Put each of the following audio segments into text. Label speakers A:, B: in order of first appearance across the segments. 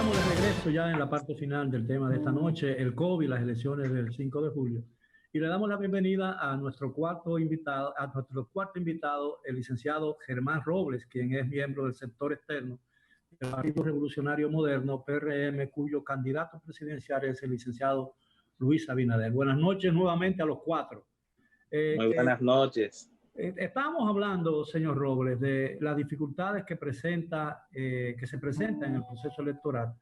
A: Estamos de regreso ya en la parte final del tema de esta noche, el COVID, las elecciones del 5 de julio. Y le damos la bienvenida a nuestro cuarto invitado, el licenciado Germán Robles, quien es miembro del sector externo del Partido Revolucionario Moderno, PRM, cuyo candidato presidencial es el licenciado Luis Abinader. Buenas noches nuevamente a los cuatro.
B: Muy buenas noches.
A: Estábamos hablando, señor Robles, de las dificultades que se presentan en el proceso electoral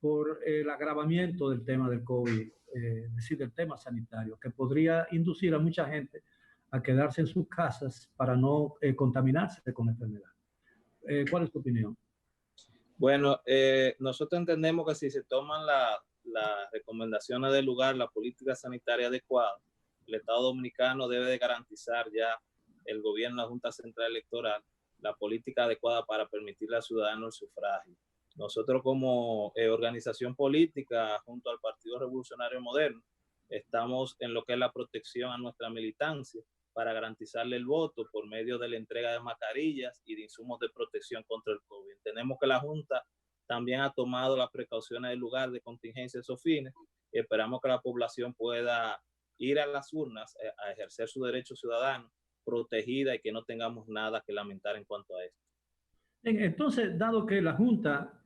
A: por el agravamiento del tema del COVID, es decir, del tema sanitario, que podría inducir a mucha gente a quedarse en sus casas para no contaminarse con la enfermedad. ¿Cuál es tu opinión?
B: Bueno, nosotros entendemos que si se toman las recomendaciones del lugar, la política sanitaria adecuada, el Estado Dominicano debe de garantizar ya el gobierno, la Junta Central Electoral, la política adecuada para permitirle al ciudadano el sufragio. Nosotros como organización política, junto al Partido Revolucionario Moderno, estamos en lo que es la protección a nuestra militancia para garantizarle el voto por medio de la entrega de mascarillas y de insumos de protección contra el COVID. Tenemos que la Junta también ha tomado las precauciones del lugar de contingencia de esos fines. Esperamos que la población pueda ir a las urnas a ejercer su derecho ciudadano protegida y que no tengamos nada que lamentar en cuanto a esto.
A: Entonces, dado que la Junta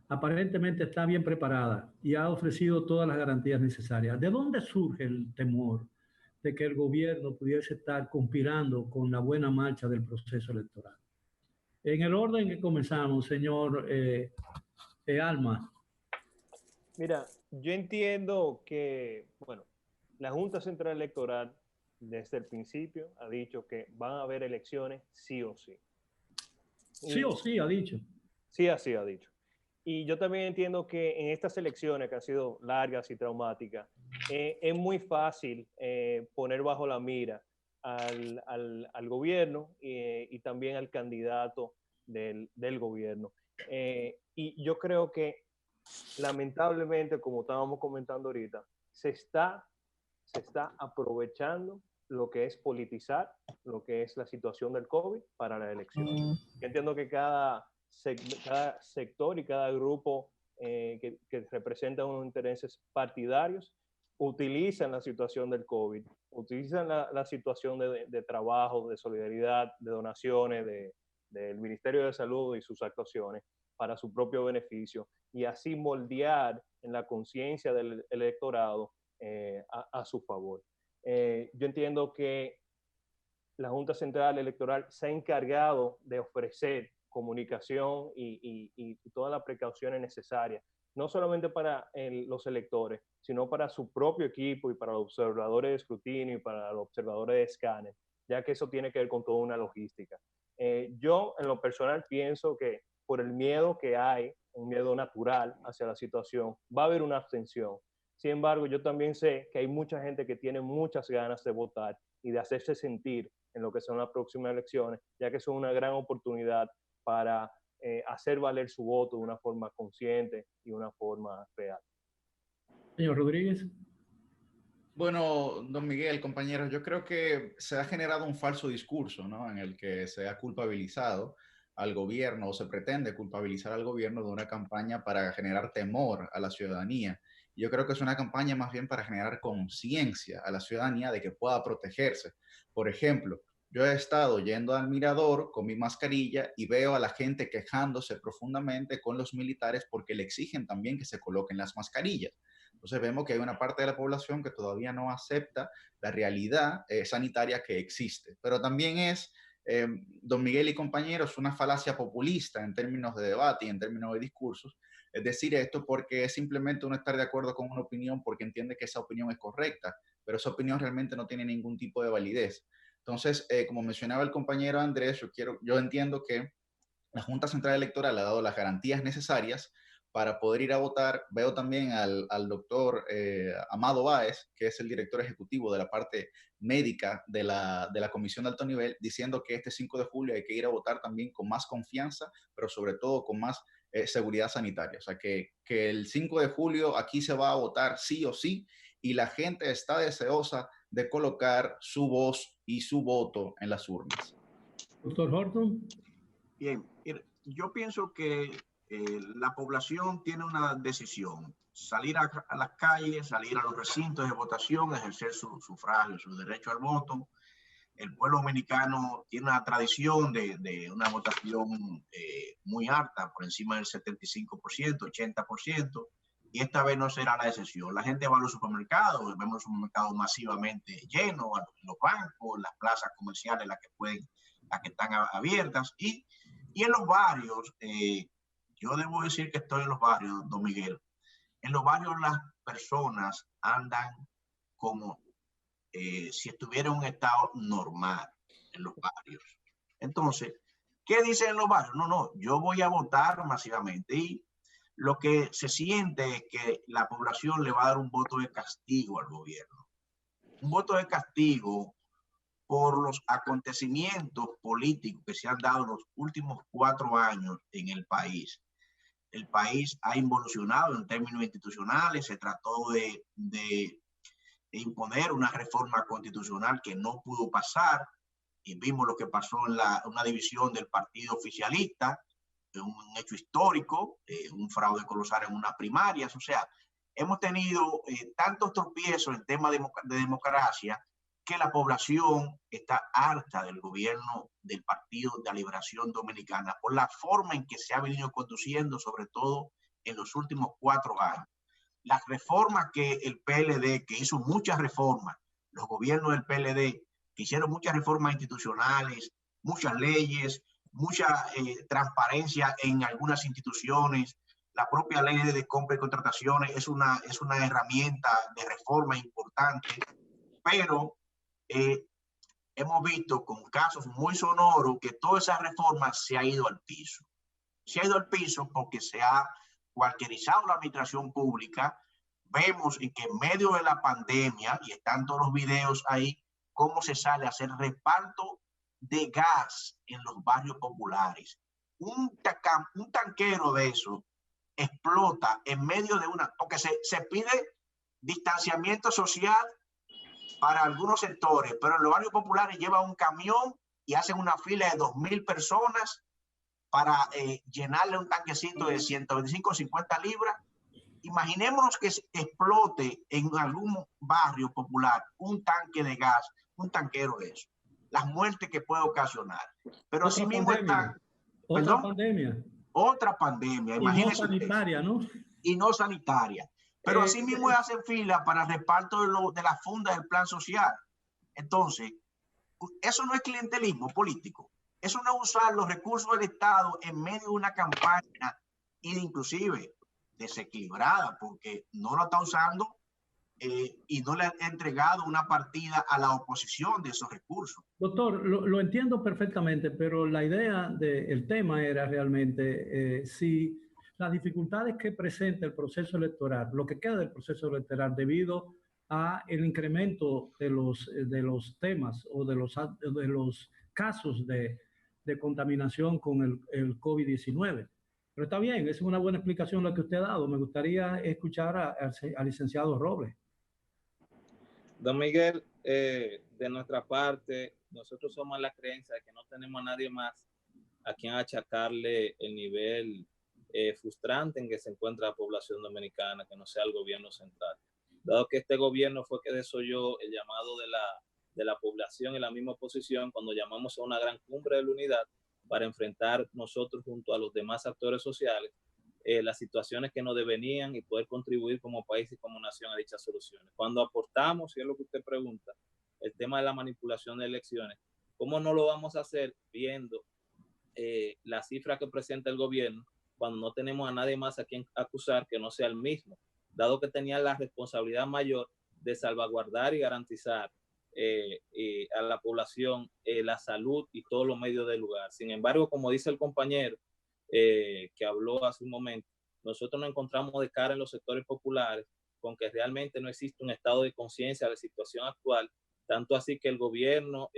A: aparentemente está bien preparada y ha ofrecido todas las garantías necesarias, ¿de dónde surge el temor de que el gobierno pudiese estar conspirando con la buena marcha del proceso electoral? En el orden que comenzamos, señor Alma.
C: Mira, yo entiendo que, bueno, la Junta Central Electoral desde el principio ha dicho que van a haber elecciones sí o sí.
A: Sí o sí, ha dicho.
C: Sí, así ha dicho. Y yo también entiendo que en estas elecciones que han sido largas y traumáticas, es muy fácil poner bajo la mira al gobierno y también al candidato del gobierno. Y yo creo que lamentablemente, como estábamos comentando ahorita, se está aprovechando lo que es politizar, lo que es la situación del COVID para la elección. Yo entiendo que cada sector y cada grupo que representa unos intereses partidarios utilizan la situación del COVID, utilizan la situación de trabajo, de solidaridad, de donaciones, del Ministerio de Salud y sus actuaciones para su propio beneficio y así moldear en la conciencia del electorado a su favor. Yo entiendo que la Junta Central Electoral se ha encargado de ofrecer comunicación y todas las precauciones necesarias, no solamente para los electores, sino para su propio equipo y para los observadores de escrutinio y para los observadores de escáner, ya que eso tiene que ver con toda una logística. Yo, en lo personal, pienso que por el miedo que hay, un miedo natural hacia la situación, va a haber una abstención. Sin embargo, yo también sé que hay mucha gente que tiene muchas ganas de votar y de hacerse sentir en lo que son las próximas elecciones, ya que son una gran oportunidad para hacer valer su voto de una forma consciente y una forma real.
A: Señor Rodríguez.
D: Bueno, don Miguel, compañeros, yo creo que se ha generado un falso discurso, ¿no? En el que se ha culpabilizado al gobierno o se pretende culpabilizar al gobierno de una campaña para generar temor a la ciudadanía. Yo creo que es una campaña más bien para generar conciencia a la ciudadanía de que pueda protegerse. Por ejemplo, yo he estado yendo al mirador con mi mascarilla y veo a la gente quejándose profundamente con los militares porque le exigen también que se coloquen las mascarillas. Entonces vemos que hay una parte de la población que todavía no acepta la realidad sanitaria que existe. Pero también es, don Miguel y compañeros, una falacia populista en términos de debate y en términos de discursos. Es decir esto porque es simplemente uno estar de acuerdo con una opinión porque entiende que esa opinión es correcta, pero esa opinión realmente no tiene ningún tipo de validez. Entonces, como mencionaba el compañero Andrés, yo entiendo que la Junta Central Electoral ha dado las garantías necesarias para poder ir a votar. Veo también al doctor Amado Báez, que es el director ejecutivo de la parte médica de la Comisión de Alto Nivel, diciendo que este 5 de julio hay que ir a votar también con más confianza, pero sobre todo con más seguridad sanitaria. O sea, que el 5 de julio aquí se va a votar sí o sí y la gente está deseosa de colocar su voz y su voto en las urnas.
A: Doctor Horton.
E: Bien, yo pienso que la población tiene una decisión: salir a las calles, salir a los recintos de votación, ejercer su sufragio, su derecho al voto. El pueblo dominicano tiene una tradición de una votación muy alta, por encima del 75%, 80%, y esta vez no será la excepción. La gente va a los supermercados, vemos los supermercados masivamente llenos, a los bancos, las plazas comerciales, las que están abiertas, y en los barrios, yo debo decir que estoy en los barrios, don Miguel. En los barrios las personas andan como si estuviera en un estado normal en los barrios. Entonces, ¿qué dicen en los barrios? No, yo voy a votar masivamente, y lo que se siente es que la población le va a dar un voto de castigo al gobierno. Un voto de castigo por los acontecimientos políticos que se han dado los últimos 4 años en el país. El país ha involucionado en términos institucionales, se trató de imponer una reforma constitucional que no pudo pasar, y vimos lo que pasó en una división del partido oficialista, un hecho histórico, un fraude colosal en unas primarias. O sea, hemos tenido tantos tropiezos en temas de democracia que la población está harta del gobierno del Partido de la Liberación Dominicana por la forma en que se ha venido conduciendo, sobre todo en los últimos 4 años. Las reformas que el PLD, que hizo muchas reformas, los gobiernos del PLD, que hicieron muchas reformas institucionales, muchas leyes, mucha transparencia en algunas instituciones. La propia ley de compra y contrataciones es una herramienta de reforma importante, pero hemos visto con casos muy sonoros que toda esa reforma se ha ido al piso. Se ha ido al piso porque se ha cualquierizado la administración pública. Vemos en que en medio de la pandemia, y están todos los videos ahí, cómo se sale a hacer reparto de gas en los barrios populares. Un tanquero de eso explota en medio de porque se pide distanciamiento social para algunos sectores, pero en los barrios populares llevan un camión y hacen una fila de 2,000 personas para llenarle un tanquecito de 125 o 50 libras. Imaginémonos que explote en algún barrio popular un tanque de gas, un tanquero de eso, las muertes que puede ocasionar. Pero así mismo está otra pandemia, imagínense, y no sanitaria, ¿no? Y no sanitaria. Pero así mismo hacen fila para el reparto de la funda del plan social. Entonces, eso no es clientelismo político. Eso no es usar los recursos del Estado en medio de una campaña, inclusive desequilibrada, porque no lo está usando y no le ha entregado una partida a la oposición de esos recursos.
A: Doctor, lo entiendo perfectamente, pero la idea del tema era realmente si las dificultades que presenta el proceso electoral, lo que queda del proceso electoral debido a el incremento de los temas o de los casos de contaminación con el COVID-19. Pero está bien, es una buena explicación lo que usted ha dado. Me gustaría escuchar al licenciado Robles.
B: Don Miguel, de nuestra parte, nosotros somos la creencia de que no tenemos a nadie más a quien achacarle el nivel frustrante en que se encuentra la población dominicana, que no sea el gobierno central. Dado que este gobierno fue que desoyó el llamado de la población en la misma oposición cuando llamamos a una gran cumbre de la unidad para enfrentar nosotros junto a los demás actores sociales las situaciones que nos devenían y poder contribuir como país y como nación a dichas soluciones. Cuando aportamos, y es lo que usted pregunta, el tema de la manipulación de elecciones, ¿cómo no lo vamos a hacer viendo la cifra que presenta el gobierno cuando no tenemos a nadie más a quien acusar que no sea el mismo, dado que tenía la responsabilidad mayor de salvaguardar y garantizar a la población la salud y todos los medios del lugar? Sin embargo, como dice el compañero que habló hace un momento, nosotros nos encontramos de cara en los sectores populares con que realmente no existe un estado de conciencia de la situación actual, tanto así que el gobierno,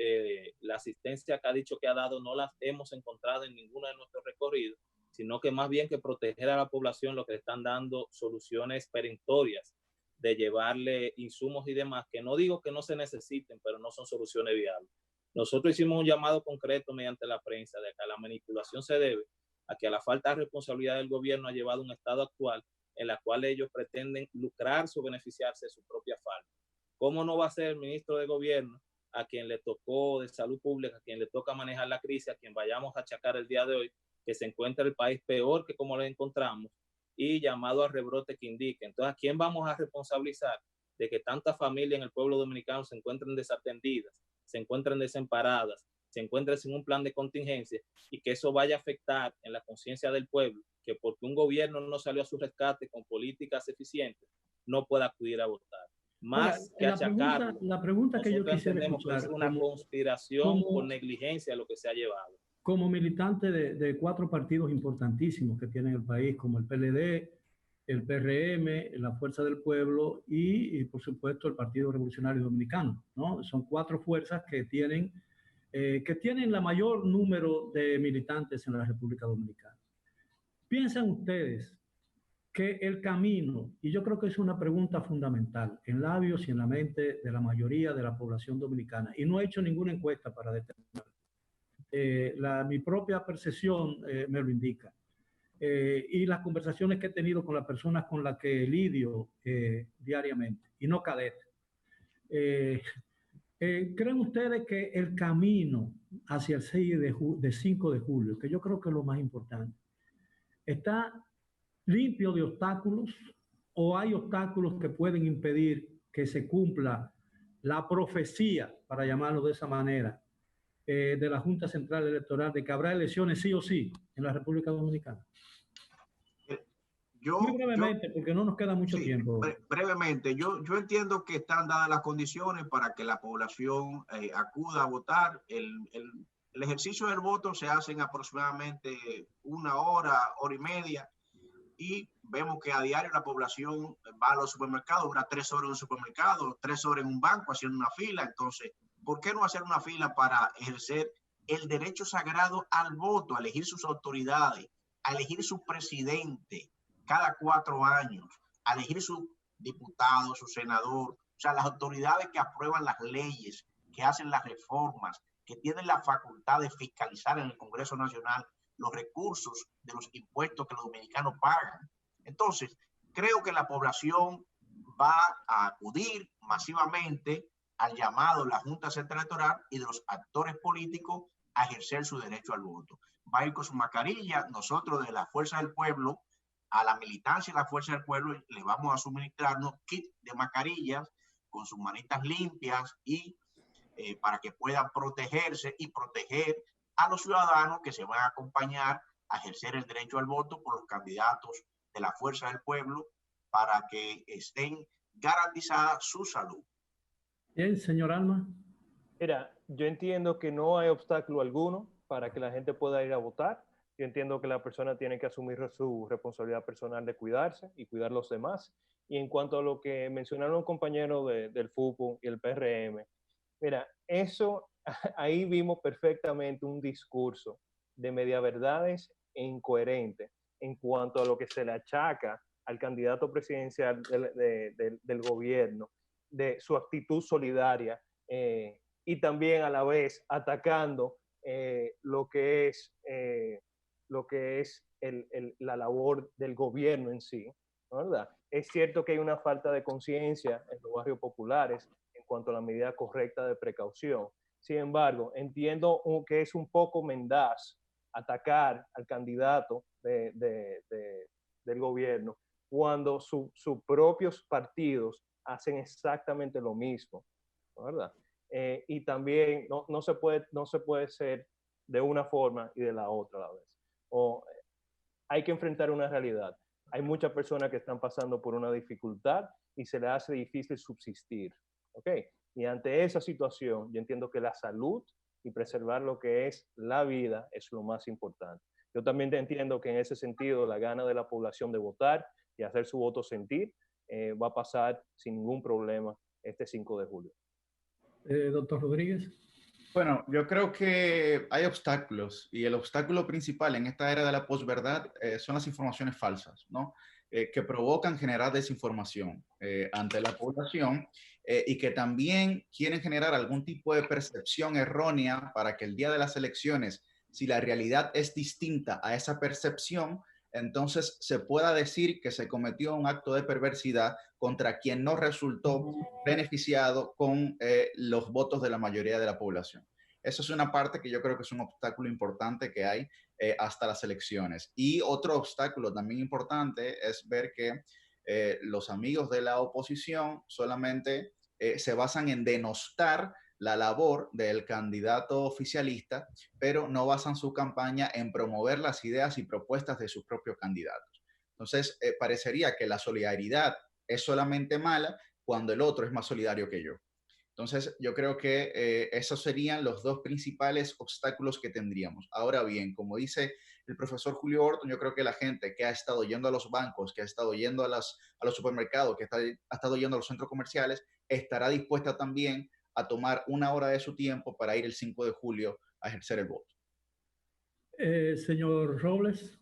B: la asistencia que ha dicho que ha dado, no las hemos encontrado en ninguno de nuestros recorridos, sino que más bien que proteger a la población, lo que están dando soluciones perentorias de llevarle insumos y demás, que no digo que no se necesiten, pero no son soluciones viables. Nosotros hicimos un llamado concreto mediante la prensa de que la manipulación se debe a que la falta de responsabilidad del gobierno ha llevado a un estado actual en la cual ellos pretenden lucrarse o beneficiarse de su propia falta. ¿Cómo no va a ser el ministro de gobierno a quien le tocó de salud pública, a quien le toca manejar la crisis, a quien vayamos a achacar el día de hoy, que se encuentra el país peor que como lo encontramos y llamado a rebrote que indique? Entonces, ¿a quién vamos a responsabilizar de que tantas familias en el pueblo dominicano se encuentren desatendidas, se encuentren desamparadas, se encuentren sin un plan de contingencia y que eso vaya a afectar en la conciencia del pueblo, que porque un gobierno no salió a su rescate con políticas eficientes, no pueda acudir a votar? Más
A: Ahora,
B: que achacarlo,
A: la pregunta que yo quisiera
B: entendemos que es
A: escuchar
B: una conspiración por negligencia lo que se ha llevado.
A: Como militante de 4 partidos importantísimos que tiene el país, como el PLD, el PRM, la Fuerza del Pueblo y por supuesto el Partido Revolucionario Dominicano, ¿no? Son 4 fuerzas que tienen la mayor número de militantes en la República Dominicana. ¿Piensan ustedes que el camino, y yo creo que es una pregunta fundamental en labios y en la mente de la mayoría de la población dominicana, y no he hecho ninguna encuesta para determinar, mi propia percepción me lo indica, y las conversaciones que he tenido con las personas con las que lidio diariamente, y no cadete, ¿creen ustedes que el camino hacia el 5 de julio, que yo creo que es lo más importante, está limpio de obstáculos o hay obstáculos que pueden impedir que se cumpla la profecía, para llamarlo de esa manera, de la Junta Central Electoral de que habrá elecciones sí o sí en la República Dominicana? Muy brevemente, porque no nos queda mucho tiempo.
E: Brevemente, yo entiendo que están dadas las condiciones para que la población acuda a votar. El ejercicio del voto se hace en aproximadamente 1 hora, hora y media, y vemos que a diario la población va a los supermercados, dura 3 horas en un supermercado, 3 horas en un banco haciendo una fila. Entonces, ¿por qué no hacer una fila para ejercer el derecho sagrado al voto, a elegir sus autoridades, a elegir su presidente cada 4 años, a elegir su diputado, su senador? O sea, las autoridades que aprueban las leyes, que hacen las reformas, que tienen la facultad de fiscalizar en el Congreso Nacional los recursos de los impuestos que los dominicanos pagan. Entonces, creo que la población va a acudir masivamente al llamado de la Junta Central Electoral y de los actores políticos a ejercer su derecho al voto. Va a ir con su mascarilla. Nosotros de la Fuerza del Pueblo, a la militancia de la Fuerza del Pueblo, le vamos a suministrarnos kits de mascarillas con sus manitas limpias y para que puedan protegerse y proteger a los ciudadanos que se van a acompañar a ejercer el derecho al voto por los candidatos de la Fuerza del Pueblo, para que estén garantizada su salud.
A: Bien, señor Alma.
C: Mira, yo entiendo que no hay obstáculo alguno para que la gente pueda ir a votar. Yo entiendo que la persona tiene que asumir su responsabilidad personal de cuidarse y cuidar a los demás. Y en cuanto a lo que mencionaron los compañeros del FUPU y el PRM, mira, eso, ahí vimos perfectamente un discurso de mediaverdades e incoherente en cuanto a lo que se le achaca al candidato presidencial del gobierno, de su actitud solidaria, y también a la vez atacando lo que es la labor del gobierno en sí, ¿verdad? Es cierto que hay una falta de conciencia en los barrios populares en cuanto a la medida correcta de precaución. Sin embargo, entiendo que es un poco mendaz atacar al candidato del gobierno cuando sus propios partidos hacen exactamente lo mismo, ¿verdad? Y también no se puede ser de una forma y de la otra a la vez. Hay que enfrentar una realidad. Hay muchas personas que están pasando por una dificultad y se les hace difícil subsistir, ¿ok? Y ante esa situación, yo entiendo que la salud y preservar lo que es la vida es lo más importante. Yo también entiendo que en ese sentido la gana de la población de votar y hacer su voto sentir va a pasar sin ningún problema este 5 de julio.
A: Doctor Rodríguez.
D: Bueno, yo creo que hay obstáculos y el obstáculo principal en esta era de la posverdad son las informaciones falsas, ¿no? Que provocan generar desinformación ante la población y que también quieren generar algún tipo de percepción errónea para que el día de las elecciones si la realidad es distinta a esa percepción, entonces se pueda decir que se cometió un acto de perversidad contra quien no resultó beneficiado con los votos de la mayoría de la población. Eso es una parte que yo creo que es un obstáculo importante que hay hasta las elecciones. Y otro obstáculo también importante es ver que los amigos de la oposición solamente se basan en denostar la labor del candidato oficialista, pero no basan su campaña en promover las ideas y propuestas de sus propios candidatos. Entonces, parecería que la solidaridad es solamente mala cuando el otro es más solidario que yo. Entonces, yo creo que esos serían los dos principales obstáculos que tendríamos. Ahora bien, como dice el profesor Julio Orton, yo creo que la gente que ha estado yendo a los bancos, que ha estado yendo a los supermercados, que ha estado yendo a los centros comerciales, estará dispuesta también a tomar una hora de su tiempo para ir el 5 de julio a ejercer el voto.
A: Señor Robles.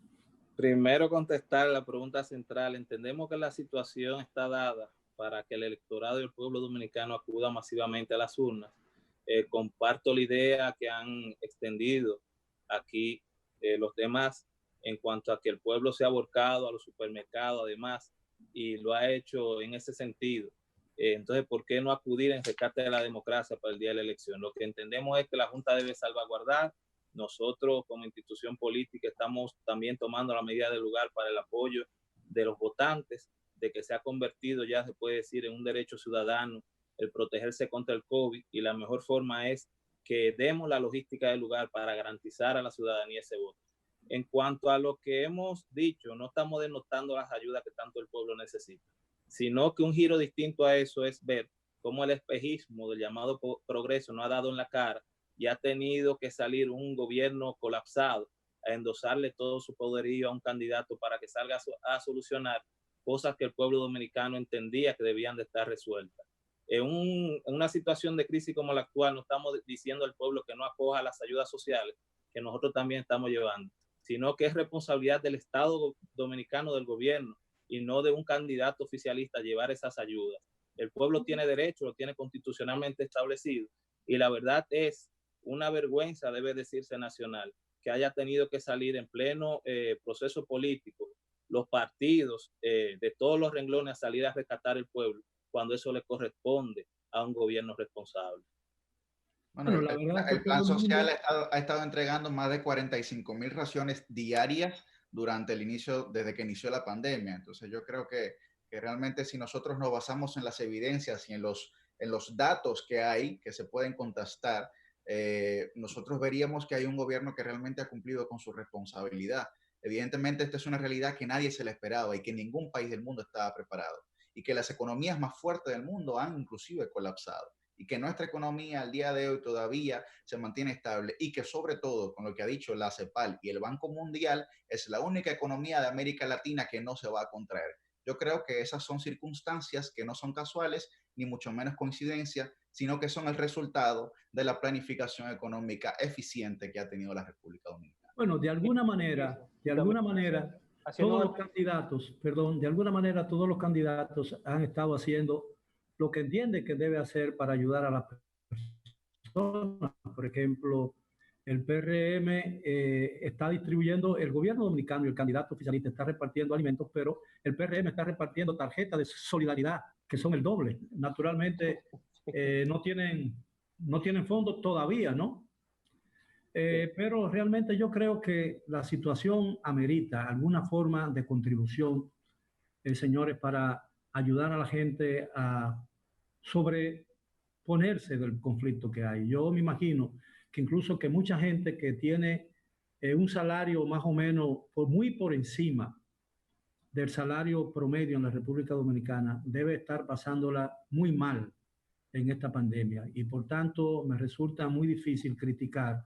B: Primero contestar la pregunta central. Entendemos que la situación está dada para que el electorado y el pueblo dominicano acuda masivamente a las urnas. Comparto la idea que han extendido aquí los demás en cuanto a que el pueblo se ha volcado a los supermercados además y lo ha hecho en ese sentido. Entonces, ¿por qué no acudir en rescate de la democracia para el día de la elección? Lo que entendemos es que la Junta debe salvaguardar. Nosotros como institución política estamos también tomando la medida del lugar para el apoyo de los votantes, de que se ha convertido, ya se puede decir, en un derecho ciudadano el protegerse contra el COVID, y la mejor forma es que demos la logística del lugar para garantizar a la ciudadanía ese voto. En cuanto a lo que hemos dicho, no estamos denotando las ayudas que tanto el pueblo necesita, sino que un giro distinto a eso es ver cómo el espejismo del llamado progreso no ha dado en la cara y ha tenido que salir un gobierno colapsado a endosarle todo su poderío a un candidato para que salga a solucionar cosas que el pueblo dominicano entendía que debían de estar resueltas. En una situación de crisis como la actual, no estamos diciendo al pueblo que no acoja las ayudas sociales que nosotros también estamos llevando, sino que es responsabilidad del Estado dominicano, del gobierno, y no de un candidato oficialista llevar esas ayudas. El pueblo tiene derecho, lo tiene constitucionalmente establecido, y la verdad es una vergüenza, debe decirse nacional, que haya tenido que salir en pleno proceso político los partidos de todos los renglones a salir a rescatar el pueblo, cuando eso le corresponde a un gobierno responsable.
D: Bueno, el plan social ha estado entregando más de 45,000 raciones diarias desde que inició la pandemia. Entonces yo creo que realmente si nosotros nos basamos en las evidencias y en los datos que hay, que se pueden contrastar, nosotros veríamos que hay un gobierno que realmente ha cumplido con su responsabilidad. Evidentemente, esta es una realidad que nadie se la esperaba y que ningún país del mundo estaba preparado, y que las economías más fuertes del mundo han inclusive colapsado, y que nuestra economía al día de hoy todavía se mantiene estable, y que sobre todo, con lo que ha dicho la CEPAL y el Banco Mundial, es la única economía de América Latina que no se va a contraer. Yo creo que esas son circunstancias que no son casuales, ni mucho menos coincidencia, sino que son el resultado de la planificación económica eficiente que ha tenido la República Dominicana.
A: Bueno, de alguna manera, todos los candidatos han estado haciendo lo que entienden que debe hacer para ayudar a las personas. Por ejemplo, el PRM está distribuyendo, el gobierno dominicano y el candidato oficialista está repartiendo alimentos, pero el PRM está repartiendo tarjetas de solidaridad, que son el doble. Naturalmente, no tienen fondos todavía, ¿no? Pero realmente yo creo que la situación amerita alguna forma de contribución, señores, para ayudar a la gente a sobreponerse del conflicto que hay. Yo me imagino que incluso que mucha gente que tiene un salario más o menos muy por encima del salario promedio en la República Dominicana debe estar pasándola muy mal en esta pandemia, y por tanto me resulta muy difícil criticar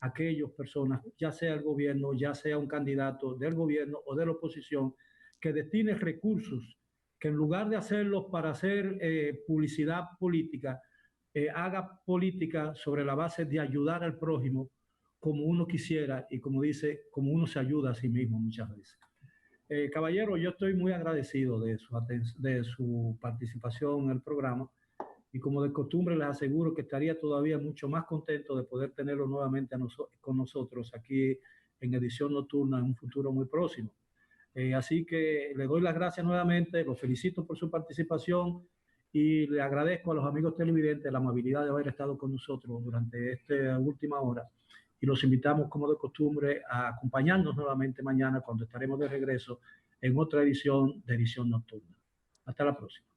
A: a aquellas personas, ya sea el gobierno, ya sea un candidato del gobierno o de la oposición, que destine recursos, que en lugar de hacerlos para hacer publicidad política, haga política sobre la base de ayudar al prójimo como uno quisiera, y como dice, como uno se ayuda a sí mismo muchas veces. Caballero, yo estoy muy agradecido de su participación en el programa, y como de costumbre les aseguro que estaría todavía mucho más contento de poder tenerlo nuevamente con nosotros aquí en Edición Nocturna en un futuro muy próximo. Así que le doy las gracias nuevamente, los felicito por su participación y le agradezco a los amigos televidentes la amabilidad de haber estado con nosotros durante esta última hora y los invitamos como de costumbre a acompañarnos nuevamente mañana cuando estaremos de regreso en otra edición de Edición Nocturna. Hasta la próxima.